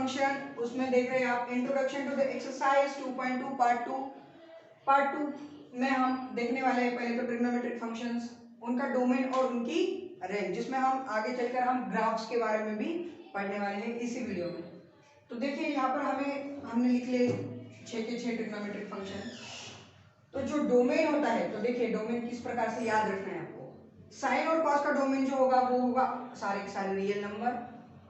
Function, उसमें देख रहे हैं आप introduction to the exercise 2.2 part 2 में हम देखने वाले हैं पहले तो ट्रिग्नोमेट्रिक फंक्शंस, उनका डोमेन और उनकी रेंज, जिसमें हम आगे चलकर हम ग्राफ्स के बारे में भी पढ़ने वाले हैं इसी वीडियो में। तो देखिए यहाँ पर हमने लिख लिए 6 के 6 ट्रिग्नोमेट्रिक फंक्शन। तो जो डोमेन होता है, तो देखिए डोमेन किस प्रकार से याद रखना है आपको। साइन और कॉस का डोमेन जो होगा वो होगा सारे के सारे रियल नंबर,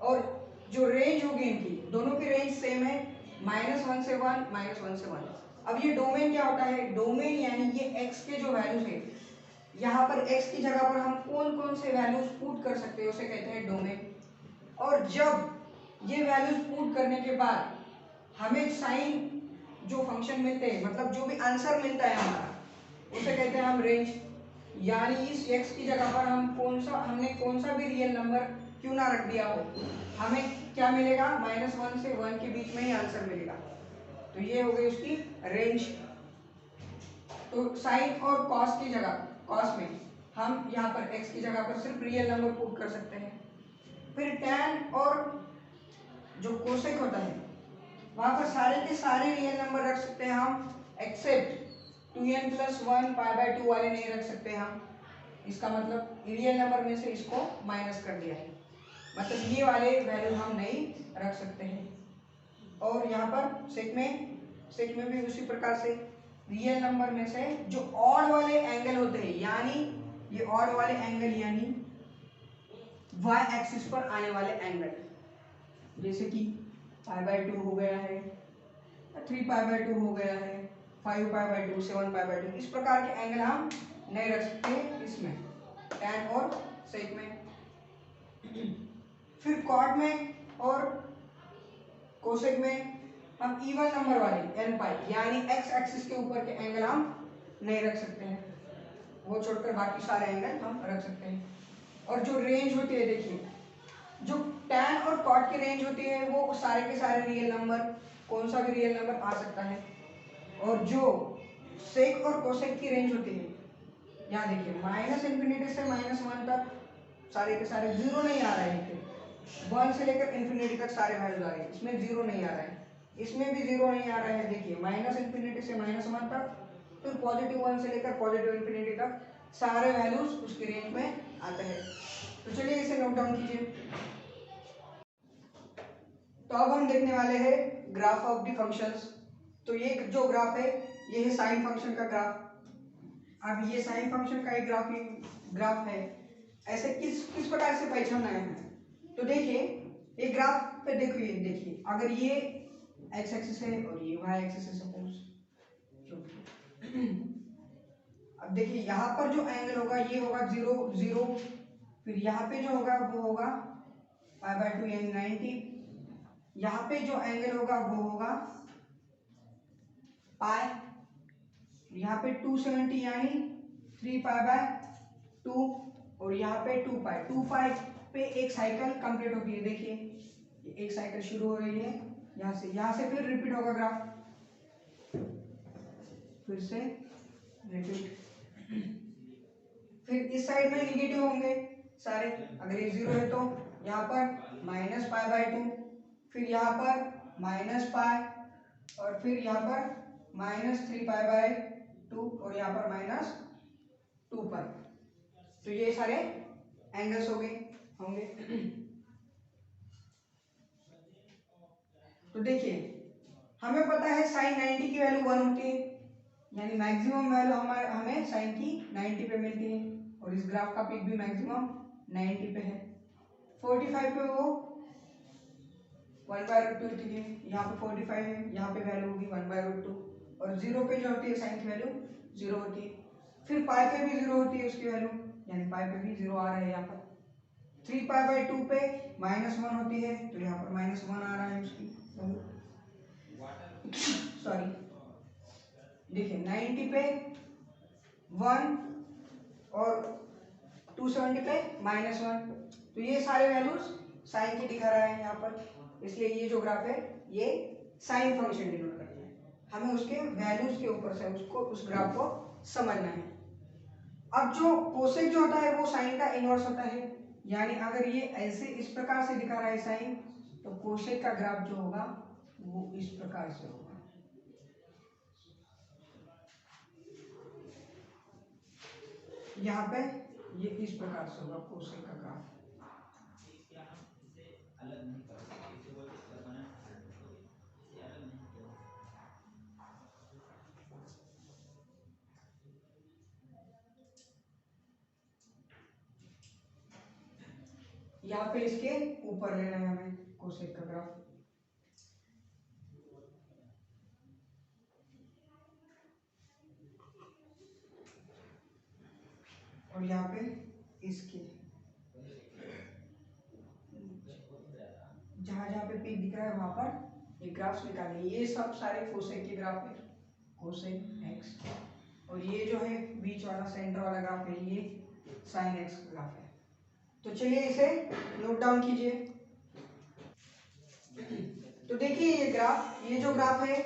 और जो रेंज होगी इनकी दोनों की रेंज सेम है, -1 से 1, -1 से 1। अब ये डोमेन क्या होता है, डोमेन यानी ये x के जो वैल्यूज है, यहाँ पर x की जगह पर हम कौन कौन से वैल्यूज पुट कर सकते हैं उसे कहते हैं डोमेन। और जब ये वैल्यूज पुट करने के बाद हमें साइन जो फंक्शन मिलते हैं, मतलब जो भी आंसर मिलता है हमारा, उसे कहते हैं हम रेंज। यानी इस x की जगह पर हमने कौन सा भी रियल नंबर क्यों ना रख दिया हो, हमें क्या मिलेगा, -1 से 1 के बीच में ही आंसर मिलेगा। तो ये हो गई उसकी रेंज। तो साइन और कॉस की जगह, कॉस में हम यहाँ पर x की जगह पर सिर्फ रियल नंबर पुट कर सकते हैं। फिर tan और जो कोसेक होता है, वहां पर सारे के सारे रियल नंबर रख सकते हैं हम, एक्सेप्ट 2n+1 π/2 वाले नहीं रख सकते हम। इसका मतलब रियल नंबर में से इसको माइनस कर दिया है, मतलब ये वाले वैल्यू हम नहीं रख सकते हैं। और यहाँ पर सेक में भी उसी प्रकार से रियल नंबर में से जो ऑड वाले एंगल होते हैं, यानी ये ऑड वाले एंगल यानी y एक्सिस पर आने वाले एंगल, जैसे कि π/2 हो गया है, 3π/2 हो गया है, 5π/2, 7π/2, इस प्रकार के एंगल हम नहीं रख सकते इसमें, tan और सेक में। फिर कॉट में और कोसेक में हम इवन नंबर वाले n पाई यानी x एक्सिस के ऊपर के एंगल हम नहीं रख सकते हैं, वो छोड़कर बाकी सारे एंगल हम रख सकते हैं। और जो रेंज होती है, देखिए जो tan और cot की रेंज होती है वो सारे के सारे रियल नंबर, कौन सा भी रियल नंबर आ सकता है। और जो सेक और कोसेक की रेंज होती है, यहाँ देखिए -∞ से -1 तक सारे के सारे, जीरो नहीं आ रहा है, 1 से लेकर इन्फिनिटी तक सारे वैल्यूज आ रहे हैं, इसमें जीरो नहीं आ रहा है, इसमें भी जीरो नहीं आ रहा है। देखिए -∞ से -1 तक, फिर +1 से लेकर +∞ तक सारे वैल्यूज उसकी रेंज में आते हैं। तो चलिए इसे नोट डाउन कीजिए। तो अब हम देखने वाले हैं ग्राफ ऑफ द फंक्शंस। तो ये जो ग्राफ है ये है साइन फंक्शन का ग्राफ। अब ये साइन फंक्शन का एक ग्राफ है, ऐसे किस प्रकार से पहचानना है। तो देखिए ये ग्राफ पे देखिए अगर ये x एक्सिस है और ये y एक्सिस है सपोज, अब देखिए यहाँ पर जो एंगल होगा ये होगा 0 0, फिर यहाँ पे जो होगा वो होगा π/2 यानी 90, यहाँ पे जो एंगल होगा वो होगा पाई, यहाँ पे 270 यानी 3π/2, और यहाँ पे 2π पे एक साइकिल कंप्लीट होती है। देखिए एक साइकिल शुरू हो रही है यहाँ से फिर रिपीट होगा ग्राफ, फिर से रिपीट, फिर इस साइड में निगेटिव होंगे सारे, अगर ये 0 है तो यहाँ पर -π/2, फिर यहाँ पर -π, और फिर यहाँ पर -3π/2, और यहाँ पर -2π। तो ये सारे एंगल्स होंगे। तो देखिए हमें पता है साइन 90 की वैल्यू 1 होती है, यानी मैक्सिमम वैल्यू हमें साइन की 90 पे मिलती है, और इस ग्राफ का पीक भी मैक्सिमम 90 पे है। 45 पे वो 1/√2 होती है, यहाँ पे 45 है, यहाँ पे वैल्यू होगी 1/√2, और 0 पे जो होती है साइन की वैल्यू 0 होती है। फिर पाई पे भी 0 होती है उसकी वैल्यू, यानी पाई पे भी 0 आ रहा है यहाँ पर। 3π/2 पे -1 होती है, तो यहाँ पर -1 आ रहा है उसकी सॉरी, देखिए 90 पे 1 और 270 पे -1, तो ये सारे वैल्यूज साइन की दिखा रहा है यहाँ पर, इसलिए ये जो ग्राफ है ये साइन फंक्शन डिनोट करता है। हमें उसके वैल्यूज के ऊपर से उस ग्राफ को समझना है। अब जो कोसेक जो होता है वो साइन का इनवर्स होता है, यानी अगर ये ऐसे इस प्रकार से दिखा रहा है साइन, तो कोसेक का ग्राफ जो होगा वो इस प्रकार से होगा। यहाँ पे ये इस प्रकार से होगा कोसेक का ग्राफ। यहाँ पे इसके ऊपर लेना है हमें कोसेक का ग्राफ। और यहाँ पे इसके जहाँ जहाँ पे पीक दिख रहा है वहां पर ये ग्राफ्स निकालने। ये सब सारे कोसेक के ग्राफ है, कोसेक एक्स। और ये जो है बीच वाला सेंटर वाला ग्राफ है ये साइन एक्स ग्राफ है। तो चलिए इसे नोट डाउन कीजिए। तो देखिए ये ग्राफ, ये जो ग्राफ है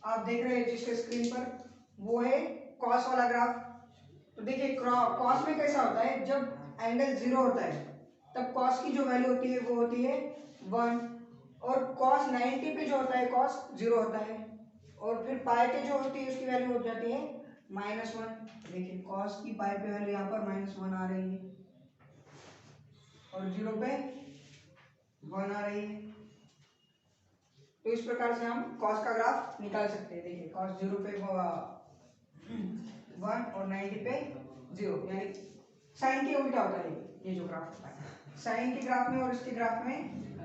आप देख रहे हैं जिसके स्क्रीन पर, वो है कॉस वाला ग्राफ। तो देखिए कॉस में कैसा होता है, जब एंगल 0 होता है तब कॉस की जो वैल्यू होती है वो होती है 1, और कॉस 90 पे जो होता है कॉस 0 होता है, और फिर पाई पे जो होती है उसकी वैल्यू हो जाती है -1। देखिए कॉस की पाई पे वैल्यू यहाँ पर -1 आ रही है और 0 पे 1 आ रही है। तो इस प्रकार से हम कॉस का ग्राफ निकाल सकते हैं। देखिए कॉस 0 पे 1 और 90 पे 0, यानी साइन के उल्टा होता है ये जो ग्राफ होता है। साइन के ग्राफ में और इसके ग्राफ में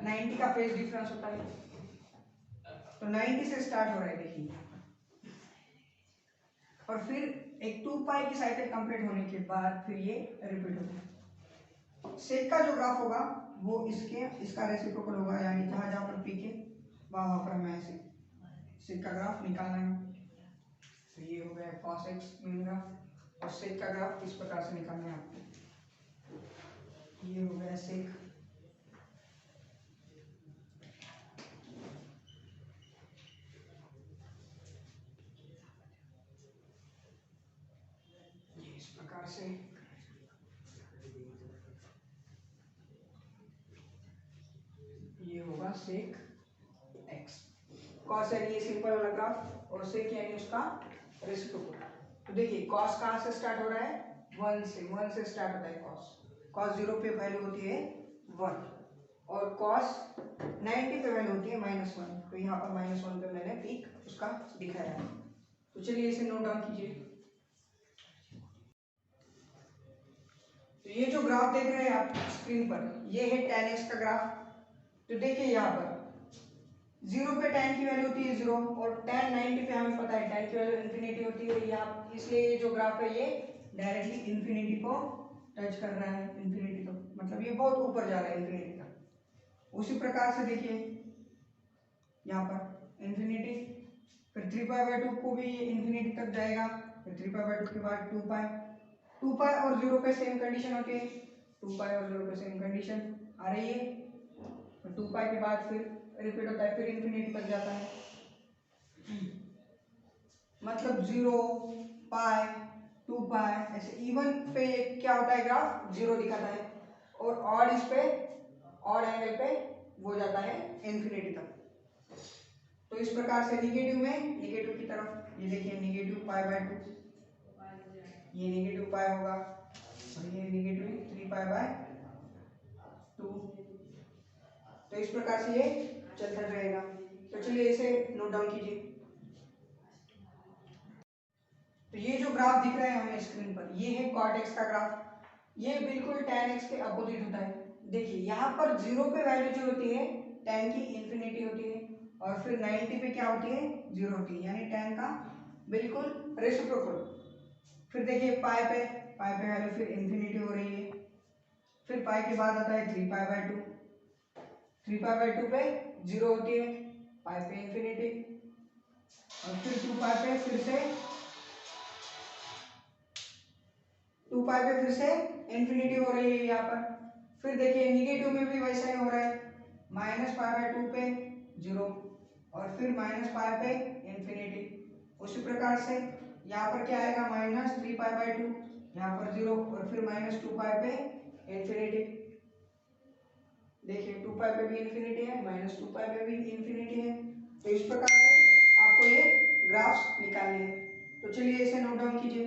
90 का फेज डिफरेंस होता है। तो 90 से स्टार्ट हो रहा है देखिए, और फिर एक 2 पाई की साइकिल कंप्लीट होने के बाद फिर ये रिपीट होता है। सेक का जो ग्राफ होगा वो इसका रेसिप्रोकल होगा, यानी जहां जहां पर पीक है वहां पर हमें ऐसे सेक का ग्राफ निकालना है। तो ये हो गया cos x मेन ग्राफ, और सेक का ग्राफ इस प्रकार से निकालना है आपको। ये हो गया सेक। ये इस प्रकार से ये होगा सेक x। cos यानी ये सिंपल वाला ग्राफ, और सेक यानी उसका रेसिप्रोकल। तो देखिए cos कहाँ से स्टार्ट हो रहा है, 1 से स्टार्ट होता है cos। cos 0 पे वैल्यू होती है 1, और cos 90 पे वैल्यू होती है -1। तो यहाँ पर -1 पे मैंने पीक उसका दिखाया है। तो चलिए इसे नोट डाउन कीजिए। तो ये जो ग्राफ देख रहे हैं आप स्क्रीन पर, ये है tan x का ग्राफ। तो देखिए यहाँ पर 0 पे tan की वैल्यू होती है 0, और tan 90 पे हमें पता है tan की वैल्यू इन्फिनिटी होती है। यहाँ इसलिए ये जो ग्राफ है ये डायरेक्टली इन्फिनिटी को टच कर रहा है, इन्फिनिटी को, मतलब ये बहुत ऊपर जा रहा है इन्फिनिटी तक। उसी प्रकार से देखिए यहाँ पर इन्फिनिटी, फिर 3π/2 को भी ये इन्फिनिटी तक जाएगा, फिर 3π/2 के बाद 2π और 0 पे सेम कंडीशन होती है, 2π और 0 पे सेम कंडीशन आ रही है। तो 2π के बाद फिर रिपीट होता है, फिर इन्फिनिटी तक जाता है। मतलब 0 पाई 2π ऐसे इवन पे क्या होता है ग्राफ 0 दिखाता है, और ऑड इस पे ऑड एंगल पे वो जाता है इन्फिनिटी तक। तो इस प्रकार से निगेटिव में निगेटिव की तरफ, ये देखिए -π/2, ये -π होगा, और ये -3π/2। तो इस प्रकार से ये चलता रहेगा। तो चलिए इसे नोट डाउन कीजिए। तो ये जो ग्राफ दिख रहा है हमें स्क्रीन पर, ये है cot x का ग्राफ। ये बिल्कुल tan x के अपोजिट होता है। देखिए यहाँ पर 0 पे वैल्यू जो होती है tan की इन्फिनिटी होती है, और फिर 90 पे क्या होती है 0 होती है, यानी tan का बिल्कुल रेसिप्रोकल। फिर देखिए पाई पे वैल्यू फिर इन्फिनिटी हो रही है, फिर पाई के बाद आता है 3π/2, 3π/2 पे 0 होती है, पाई पे इन्फिनिटी, और फिर 2π पे फिर से 2π पे फिर से इन्फिनिटी हो रही है यहाँ पर। फिर देखिए निगेटिव में भी वैसा ही हो रहा है, -π/2 पे 0, और फिर -π पे इन्फिनिटी। उसी प्रकार से यहाँ पर क्या आएगा, -3π/2, यहाँ पर 0, और फिर -2π पे इन्फिनिटी। देखिए 2 पाई पे भी इन्फिनिटी है, माइनस 2 पाई पे भी इन्फिनिटी है। तो इस प्रकार से आपको ये ग्राफ्स निकालने हैं। तो चलिए इसे नोट डाउन कीजिए।